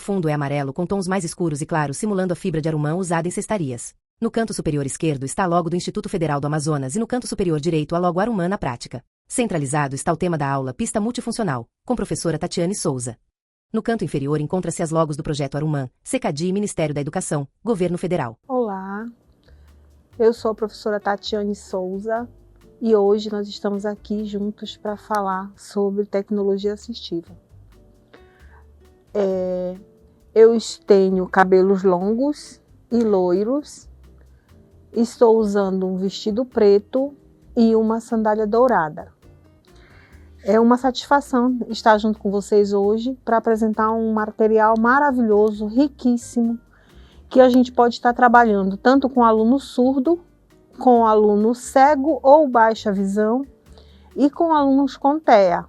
fundo é amarelo com tons mais escuros e claros simulando a fibra de arumã usada em cestarias. No canto superior esquerdo está a logo do Instituto Federal do Amazonas e no canto superior direito a logo Arumã na prática. Centralizado está o tema da aula Pista Multifuncional, com professora Tatiane Souza. No canto inferior encontra-se as logos do projeto Arumã, CECADI e Ministério da Educação, Governo Federal. Olá, eu sou a professora Tatiane Souza e hoje nós estamos aqui juntos para falar sobre tecnologia assistiva. Eu tenho cabelos longos e loiros, estou usando um vestido preto e uma sandália dourada. É uma satisfação estar junto com vocês hoje para apresentar um material maravilhoso, riquíssimo, que a gente pode estar trabalhando tanto com aluno surdo, com aluno cego ou baixa visão e com alunos com TEA.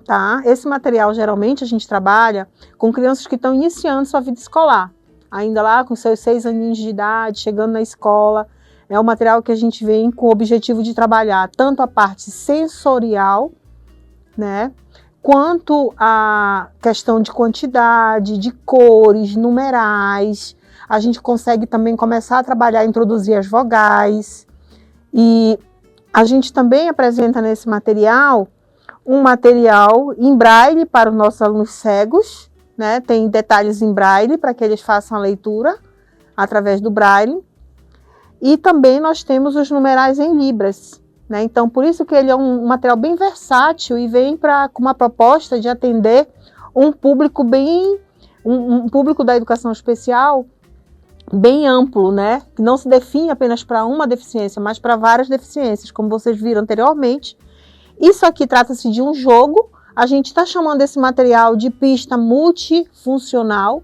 Tá? Esse material geralmente a gente trabalha com crianças que estão iniciando sua vida escolar, ainda lá com seus 6 aninhos de idade, chegando na escola. É um material que a gente vem com o objetivo de trabalhar tanto a parte sensorial, né, quanto a questão de quantidade, de cores, numerais. A gente consegue também começar a trabalhar, introduzir as vogais. E a gente também apresenta nesse material um material em braille para os nossos alunos cegos, né? Tem detalhes em braille para que eles façam a leitura através do braille. E também nós temos os numerais em libras, né? Então, por isso que ele é um material bem versátil e vem com uma proposta de atender um público um público da educação especial bem amplo, né? Que não se define apenas para uma deficiência, mas para várias deficiências, como vocês viram anteriormente. Isso aqui trata-se de um jogo. A gente está chamando esse material de pista multifuncional,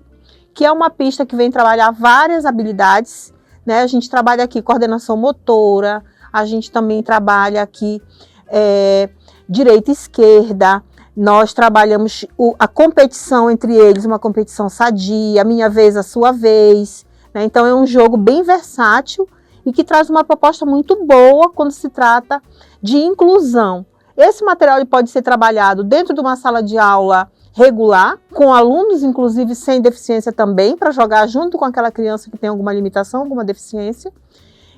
que é uma pista que vem trabalhar várias habilidades, né? A gente trabalha aqui coordenação motora, a gente também trabalha aqui direita e esquerda, nós trabalhamos a competição entre eles, uma competição sadia, a minha vez, a sua vez, né? Então é um jogo bem versátil e que traz uma proposta muito boa quando se trata de inclusão. Esse material ele pode ser trabalhado dentro de uma sala de aula regular, com alunos, inclusive, sem deficiência também, para jogar junto com aquela criança que tem alguma limitação, alguma deficiência.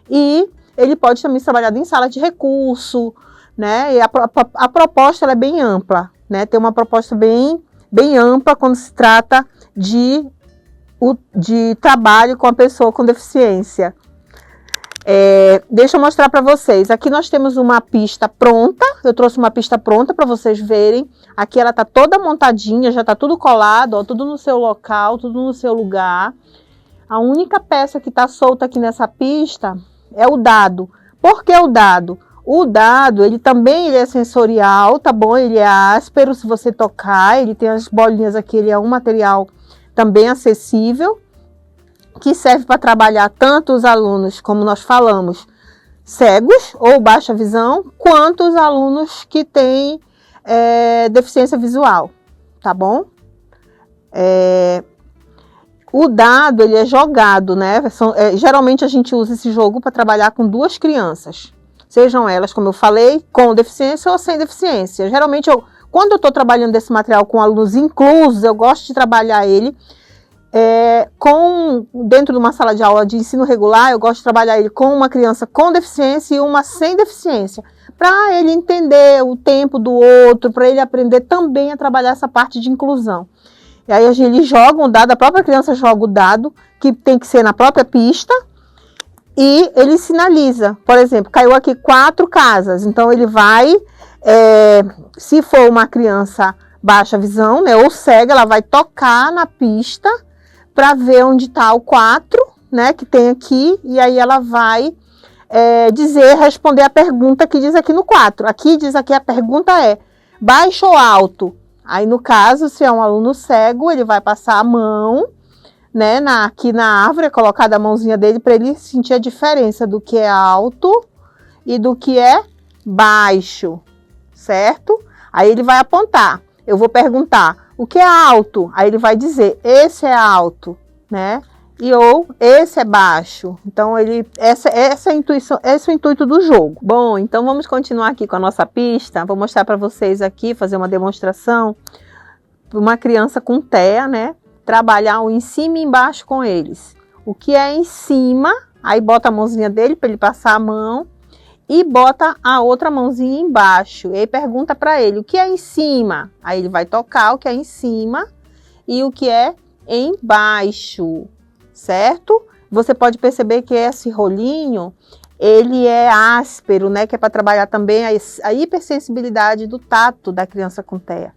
E ele pode também ser trabalhado em sala de recurso, né? E a proposta ela é bem ampla, né? Tem uma proposta bem ampla quando se trata de trabalho com a pessoa com deficiência. Deixa eu mostrar para vocês. Aqui nós temos uma pista pronta. Eu trouxe uma pista pronta para vocês verem. Aqui ela está toda montadinha, já está tudo colado, ó, tudo no seu local, tudo no seu lugar. A única peça que está solta aqui nessa pista é o dado. Por que o dado? O dado, ele é sensorial, tá bom? Ele é áspero se você tocar, ele tem as bolinhas aqui, ele é um material também acessível, que serve para trabalhar tanto os alunos, como nós falamos, cegos ou baixa visão, quanto os alunos que têm deficiência visual, tá bom? O dado, ele é jogado, né? Geralmente a gente usa esse jogo para trabalhar com 2 crianças, sejam elas, como eu falei, com deficiência ou sem deficiência. Geralmente, quando eu estou trabalhando esse material com alunos inclusos, eu gosto de trabalhar ele dentro de uma sala de aula de ensino regular. Eu gosto de trabalhar ele com uma criança com deficiência e uma sem deficiência, para ele entender o tempo do outro, para ele aprender também a trabalhar essa parte de inclusão. E aí eles jogam o dado, a própria criança joga o dado, que tem que ser na própria pista, e ele sinaliza. Por exemplo, caiu aqui 4 casas, então ele vai, se for uma criança baixa visão, né, ou cega, ela vai tocar na pista para ver onde está o 4, né, que tem aqui, e aí ela vai responder a pergunta que diz aqui no 4. Aqui diz aqui, a pergunta é baixo ou alto? Aí, no caso, se é um aluno cego, ele vai passar a mão, né, aqui na árvore, colocar a mãozinha dele para ele sentir a diferença do que é alto e do que é baixo, certo? Aí ele vai apontar. Eu vou perguntar, o que é alto? Aí ele vai dizer, esse é alto, né? Ou esse é baixo. Então, essa é a intuição, esse é o intuito do jogo. Bom, então vamos continuar aqui com a nossa pista. Vou mostrar para vocês aqui, fazer uma demonstração para uma criança com TEA, né? trabalhar o em cima e embaixo com eles. O que é em cima, aí bota a mãozinha dele para ele passar a mão e bota a outra mãozinha embaixo. E aí pergunta para ele o que é em cima. Aí ele vai tocar o que é em cima e o que é embaixo, certo? Você pode perceber que esse rolinho, ele é áspero, né? Que é para trabalhar também a hipersensibilidade do tato da criança com TEA.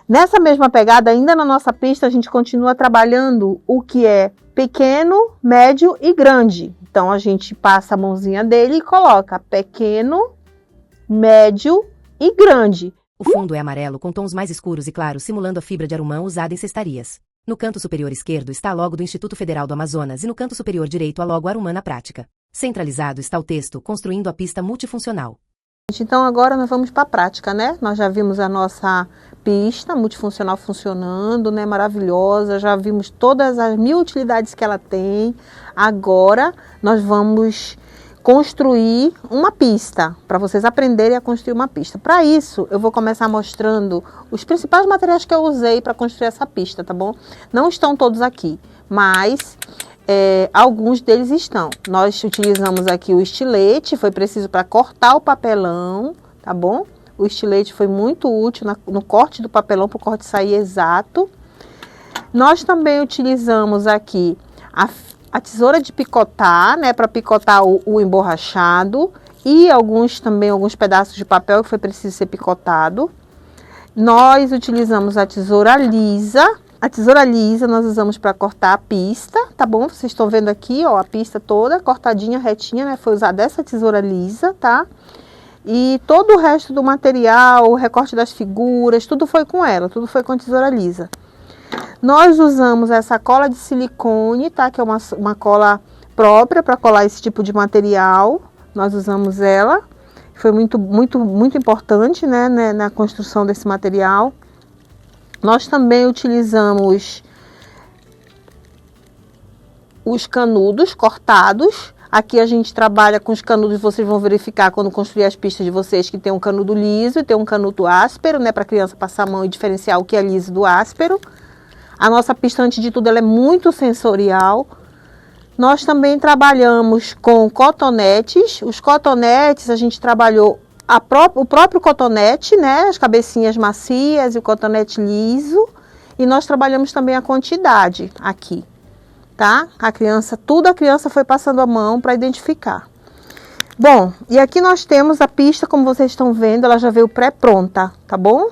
Nessa mesma pegada, ainda na nossa pista, a gente continua trabalhando o que é pequeno, médio e grande. Então, a gente passa a mãozinha dele e coloca pequeno, médio e grande. O fundo é amarelo com tons mais escuros e claros, simulando a fibra de arumã usada em cestarias. No canto superior esquerdo está a logo do Instituto Federal do Amazonas e no canto superior direito a logo Arumã na prática. Centralizado está o texto Construindo a Pista Multifuncional. Então agora nós vamos para a prática, né? Nós já vimos a nossa pista multifuncional funcionando, né? Maravilhosa, já vimos todas as 1000 utilidades que ela tem. Agora nós vamos construir uma pista, para vocês aprenderem a construir uma pista. Para isso, eu vou começar mostrando os principais materiais que eu usei para construir essa pista, tá bom? Não estão todos aqui, mas alguns deles estão. Nós utilizamos aqui o estilete, foi preciso para cortar o papelão, tá bom? O estilete foi muito útil no corte do papelão, para o corte sair exato. Nós também utilizamos aqui a tesoura de picotar, né, para picotar o emborrachado e alguns pedaços de papel que foi preciso ser picotado. Nós utilizamos a tesoura lisa. A tesoura lisa nós usamos para cortar a pista, tá bom? Vocês estão vendo aqui, ó, a pista toda cortadinha, retinha, né? Foi usada essa tesoura lisa, tá? E todo o resto do material, o recorte das figuras, tudo foi com ela, tudo foi com a tesoura lisa. Nós usamos essa cola de silicone, tá? Que é uma cola própria para colar esse tipo de material. Nós usamos ela. Foi muito importante, né, na construção desse material. Nós também utilizamos os canudos cortados. Aqui a gente trabalha com os canudos, vocês vão verificar quando construir as pistas de vocês que tem um canudo liso e tem um canudo áspero, né, para a criança passar a mão e diferenciar o que é liso do áspero. A nossa pista, antes de tudo, ela é muito sensorial. Nós também trabalhamos com cotonetes. Os cotonetes, a gente trabalhou o próprio cotonete, né? As cabecinhas macias e o cotonete liso. E nós trabalhamos também a quantidade aqui, tá? A criança foi passando a mão para identificar. Bom, e aqui nós temos a pista, como vocês estão vendo, ela já veio pré-pronta, tá bom?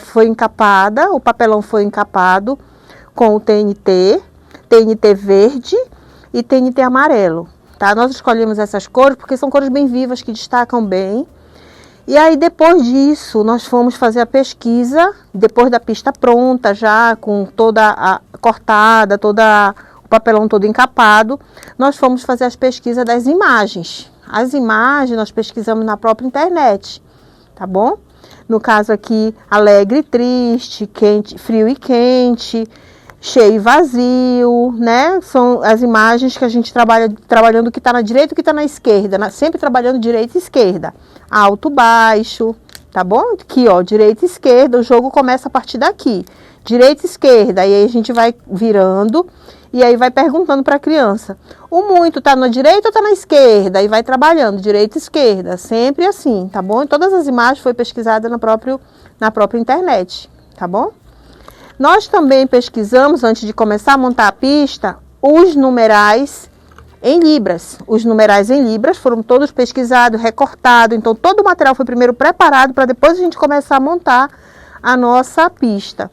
Foi encapada, o papelão foi encapado com o TNT verde e TNT amarelo, tá? Nós escolhemos essas cores porque são cores bem vivas que destacam bem. E aí depois disso nós fomos fazer a pesquisa, depois da pista pronta já, com toda a cortada, o papelão todo encapado, nós fomos fazer as pesquisas das imagens. As imagens nós pesquisamos na própria internet, tá bom? No caso aqui, alegre e triste, quente, frio e quente, cheio e vazio, né? São as imagens que a gente trabalhando o que está na direita e o que está na esquerda, sempre trabalhando direita e esquerda, alto, baixo, tá bom? Aqui, ó, direita e esquerda, o jogo começa a partir daqui, direita e esquerda, e aí a gente vai virando e aí vai perguntando para a criança, o muito está na direita ou está na esquerda? E vai trabalhando, direita e esquerda, sempre assim, tá bom? E todas as imagens foi pesquisada na própria internet, tá bom? Nós também pesquisamos, antes de começar a montar a pista, os numerais em libras. Os numerais em libras foram todos pesquisados, recortados. Então, todo o material foi primeiro preparado para depois a gente começar a montar a nossa pista.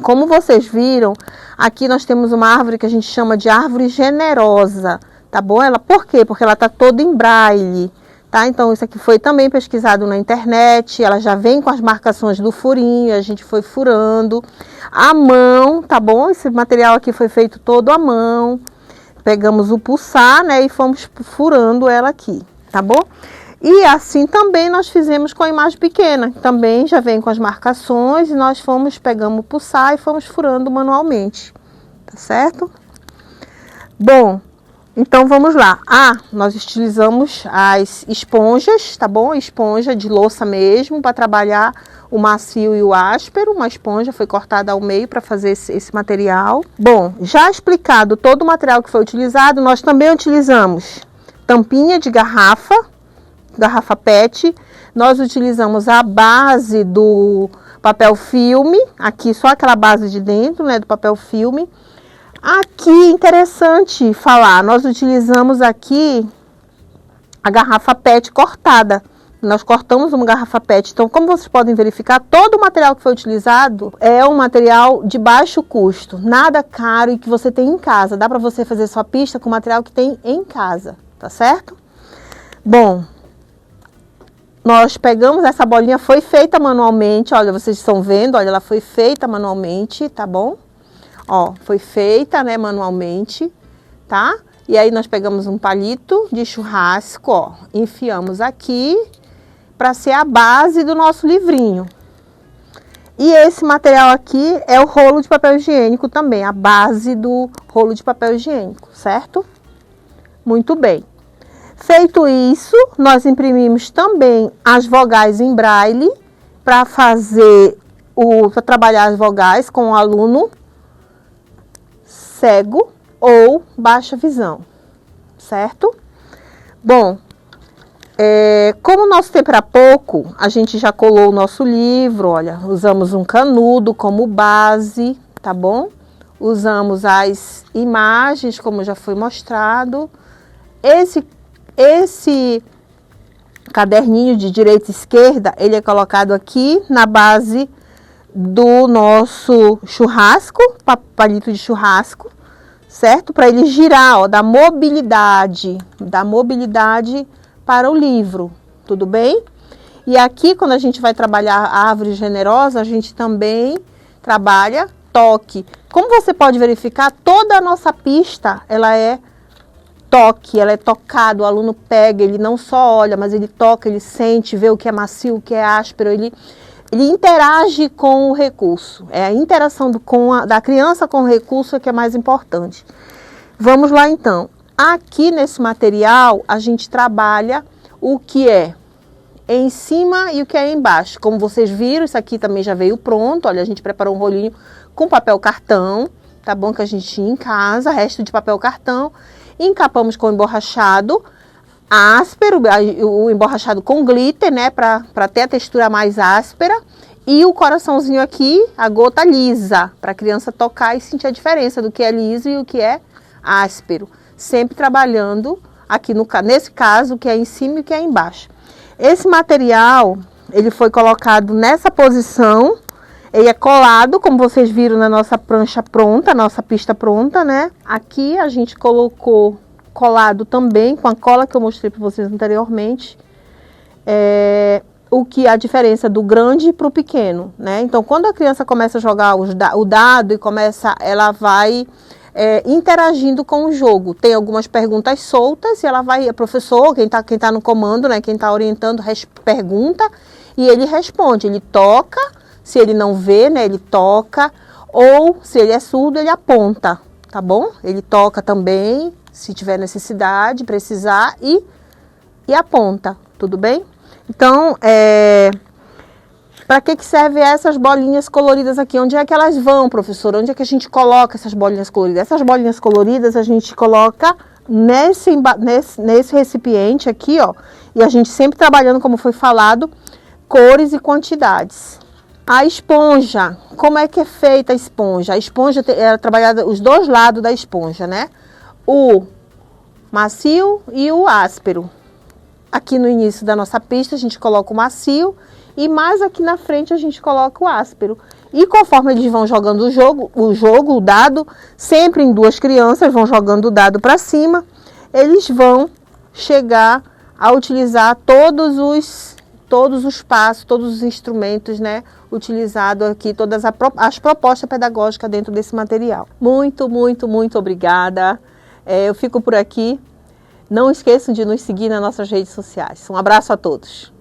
Como vocês viram, aqui nós temos uma árvore que a gente chama de árvore generosa, tá bom? Por quê? Porque ela está toda em braille. Tá? Então, isso aqui foi também pesquisado na internet, ela já vem com as marcações do furinho, a gente foi furando à mão, tá bom? Esse material aqui foi feito todo à mão, pegamos o pulsar, né, e fomos furando ela aqui, tá bom? E assim também nós fizemos com a imagem pequena, também já vem com as marcações, e nós pegamos o pulsar e fomos furando manualmente, tá certo? Bom, então vamos lá. Nós utilizamos as esponjas, tá bom? Esponja de louça mesmo, para trabalhar o macio e o áspero, uma esponja foi cortada ao meio para fazer esse material. Bom, já explicado todo o material que foi utilizado, nós também utilizamos tampinha de garrafa PET, nós utilizamos a base do papel filme, aqui só aquela base de dentro, né, do papel filme. Aqui, interessante falar, nós utilizamos aqui a garrafa PET cortada. Nós cortamos uma garrafa PET. Então, como vocês podem verificar, todo o material que foi utilizado é um material de baixo custo, nada caro e que você tem em casa. Dá para você fazer sua pista com o material que tem em casa, tá certo? Bom, nós pegamos essa bolinha, foi feita manualmente, olha, vocês estão vendo, olha, ela foi feita manualmente, tá bom? Ó, foi feita, né, manualmente, tá? E aí nós pegamos um palito de churrasco, ó, enfiamos aqui para ser a base do nosso livrinho. E esse material aqui é o rolo de papel higiênico também, a base do rolo de papel higiênico, certo? Muito bem. Feito isso, nós imprimimos também as vogais em braille para trabalhar as vogais com o aluno cego ou baixa visão, certo? Bom, como o nosso tempo era pouco, a gente já colou o nosso livro, olha, usamos um canudo como base, tá bom? Usamos as imagens, como já foi mostrado. Esse caderninho de direita e esquerda, ele é colocado aqui na base do nosso churrasco, palito de churrasco, certo? Para ele girar, ó, da mobilidade para o livro, tudo bem? E aqui, quando a gente vai trabalhar a árvore generosa, a gente também trabalha toque. Como você pode verificar, toda a nossa pista, ela é toque, ela é tocada, o aluno pega, ele não só olha, mas ele toca, ele sente, vê o que é macio, o que é áspero, ele interage com o recurso. É a interação da criança com o recurso que é mais importante. Vamos lá então. Aqui nesse material, a gente trabalha o que é em cima e o que é embaixo. Como vocês viram, isso aqui também já veio pronto. Olha, a gente preparou um rolinho com papel cartão, tá bom? Que a gente tinha em casa, resto de papel cartão. Encapamos com emborrachado áspero, o emborrachado com glitter, né, para ter a textura mais áspera, e o coraçãozinho aqui, a gota lisa, para a criança tocar e sentir a diferença do que é liso e o que é áspero, sempre trabalhando aqui nesse caso, o que é em cima e o que é embaixo. Esse material, ele foi colocado nessa posição, ele é colado, como vocês viram na nossa prancha pronta, nossa pista pronta, né? Aqui a gente colocou colado também, com a cola que eu mostrei para vocês anteriormente, o que é a diferença do grande para o pequeno, né? Então, quando a criança começa a jogar o dado e ela vai interagindo com o jogo. Tem algumas perguntas soltas e ela vai, o professor, quem tá no comando, né? Quem está orientando, pergunta e ele responde, ele toca. Se ele não vê, né, ele toca, ou se ele é surdo, ele aponta, tá bom? Ele toca também, se tiver necessidade, precisar, e aponta, tudo bem? Então, para que servem essas bolinhas coloridas aqui? Onde é que elas vão, professor? Onde é que a gente coloca essas bolinhas coloridas? Essas bolinhas coloridas a gente coloca nesse recipiente aqui, ó, e a gente sempre trabalhando, como foi falado, cores e quantidades. A esponja, como é que é feita a esponja? A esponja é trabalhada os dois lados da esponja, né? O macio e o áspero. Aqui no início da nossa pista a gente coloca o macio e mais aqui na frente a gente coloca o áspero. E conforme eles vão jogando o dado, sempre em duas crianças vão jogando o dado para cima, eles vão chegar a utilizar todos os passos, todos os instrumentos, né, utilizados aqui, todas as propostas pedagógicas dentro desse material. Muito, muito, muito obrigada. Eu fico por aqui. Não esqueçam de nos seguir nas nossas redes sociais. Um abraço a todos.